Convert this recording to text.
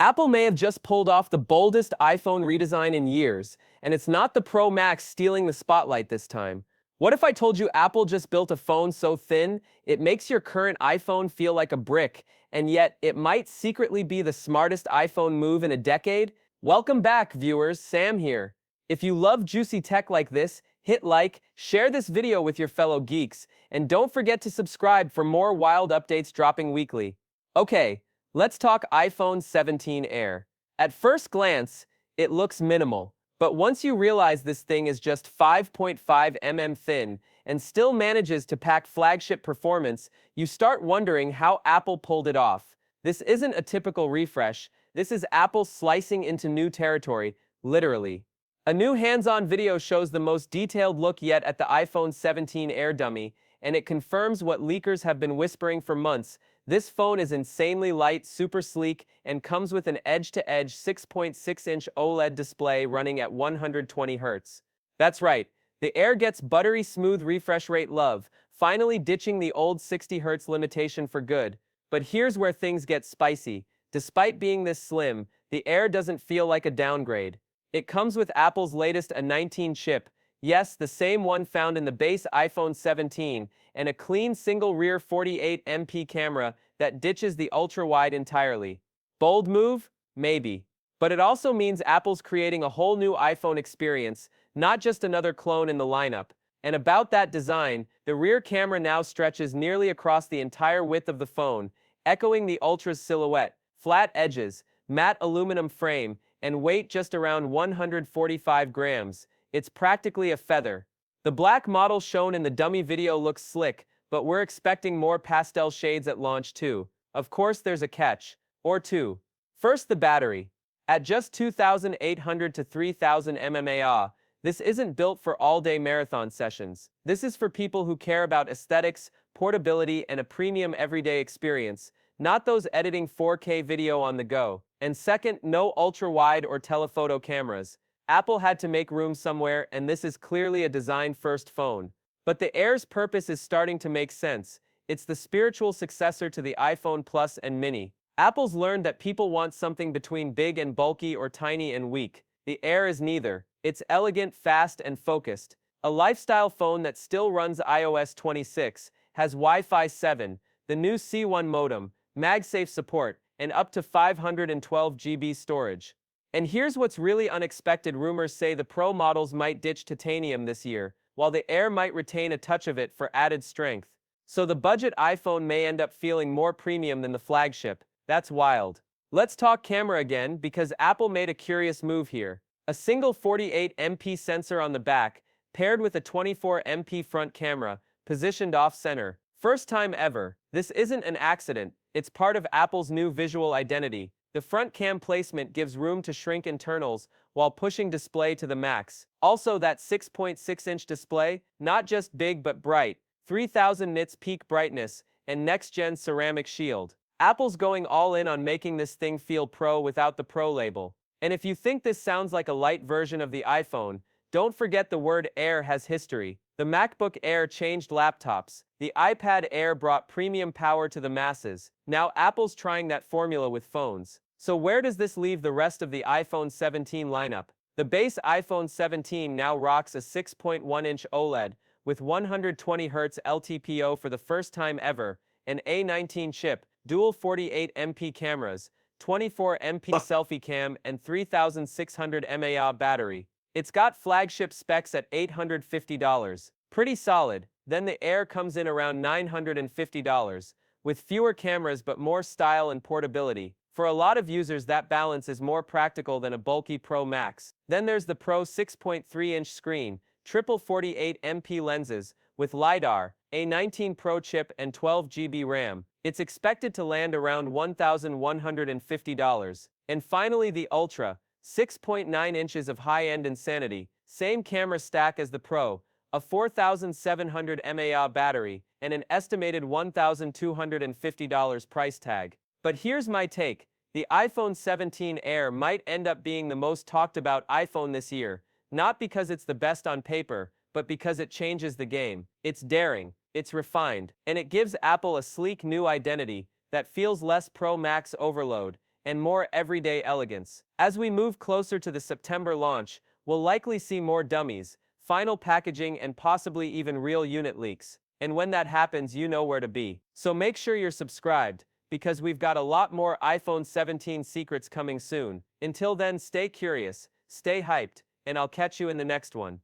Apple may have just pulled off the boldest iPhone redesign in years, and it's not the Pro Max stealing the spotlight this time. What if I told you Apple just built a phone so thin, it makes your current iPhone feel like a brick, and yet it might secretly be the smartest iPhone move in a decade? Welcome back, viewers, Sam here. If you love juicy tech like this, hit like, share this video with your fellow geeks, and don't forget to subscribe for more wild updates dropping weekly. Okay, let's talk iPhone 17 Air. At first glance, it looks minimal, but once you realize this thing is just 5.5 mm thin and still manages to pack flagship performance, you start wondering how Apple pulled it off. This isn't a typical refresh, this is Apple slicing into new territory, literally. A new hands-on video shows the most detailed look yet at the iPhone 17 Air dummy, and it confirms what leakers have been whispering for months. This phone is insanely light, super sleek, and comes with an edge-to-edge 6.6-inch OLED display running at 120 Hz. That's right, the Air gets buttery smooth refresh rate love, finally ditching the old 60 Hz limitation for good. But here's where things get spicy. Despite being this slim, the Air doesn't feel like a downgrade. It comes with Apple's latest A19 chip, yes, the same one found in the base iPhone 17, and a clean single rear 48MP camera that ditches the ultra-wide entirely. Bold move? Maybe. But it also means Apple's creating a whole new iPhone experience, not just another clone in the lineup. And about that design, the rear camera now stretches nearly across the entire width of the phone, echoing the Ultra's silhouette, flat edges, matte aluminum frame, and weight just around 145 grams. It's practically a feather. The black model shown in the dummy video looks slick, but we're expecting more pastel shades at launch too. Of course there's a catch, or two. First, the battery. At just 2,800 to 3,000 mAh, this isn't built for all-day marathon sessions. This is for people who care about aesthetics, portability, and a premium everyday experience, not those editing 4K video on the go. And second, no ultra-wide or telephoto cameras. Apple had to make room somewhere, and this is clearly a design-first phone. But the Air's purpose is starting to make sense. It's the spiritual successor to the iPhone Plus and Mini. Apple's learned that people want something between big and bulky or tiny and weak. The Air is neither. It's elegant, fast, and focused. A lifestyle phone that still runs iOS 26, has Wi-Fi 7, the new C1 modem, MagSafe support, and up to 512 GB storage. And here's what's really unexpected: rumors say the Pro models might ditch titanium this year, while the Air might retain a touch of it for added strength. So the budget iPhone may end up feeling more premium than the flagship. That's wild. Let's talk camera again, because Apple made a curious move here. A single 48MP sensor on the back, paired with a 24MP front camera, positioned off-center. First time ever. This isn't an accident, it's part of Apple's new visual identity. The front cam placement gives room to shrink internals while pushing display to the max. Also, that 6.6-inch display, not just big but bright, 3000 nits peak brightness, and next-gen ceramic shield. Apple's going all in on making this thing feel pro without the Pro label. And if you think this sounds like a light version of the iPhone, don't forget the word Air has history. The MacBook Air changed laptops. The iPad Air brought premium power to the masses. Now Apple's trying that formula with phones. So where does this leave the rest of the iPhone 17 lineup? The base iPhone 17 now rocks a 6.1-inch OLED with 120 Hz LTPO for the first time ever, an A19 chip, dual 48MP cameras, 24MP selfie cam, and 3600 mAh battery. It's got flagship specs at $850. Pretty solid. Then the Air comes in around $950, with fewer cameras but more style and portability. For a lot of users, that balance is more practical than a bulky Pro Max. Then there's the Pro 6.3-inch screen, triple 48MP lenses, with LiDAR, A19 Pro chip, and 12 GB RAM. It's expected to land around $1,150. And finally the Ultra, 6.9 inches of high-end insanity, same camera stack as the Pro, a 4,700 mAh battery, and an estimated $1,250 price tag. But here's my take. The iPhone 17 Air might end up being the most talked about iPhone this year, not because it's the best on paper, but because it changes the game. It's daring, it's refined, and it gives Apple a sleek new identity that feels less Pro Max overload. and more everyday elegance. As we move closer to the September launch, we'll likely see more dummies, final packaging, and possibly even real unit leaks. And when that happens, you know where to be. So make sure you're subscribed, because we've got a lot more iPhone 17 secrets coming soon. Until then, stay curious, stay hyped, and I'll catch you in the next one.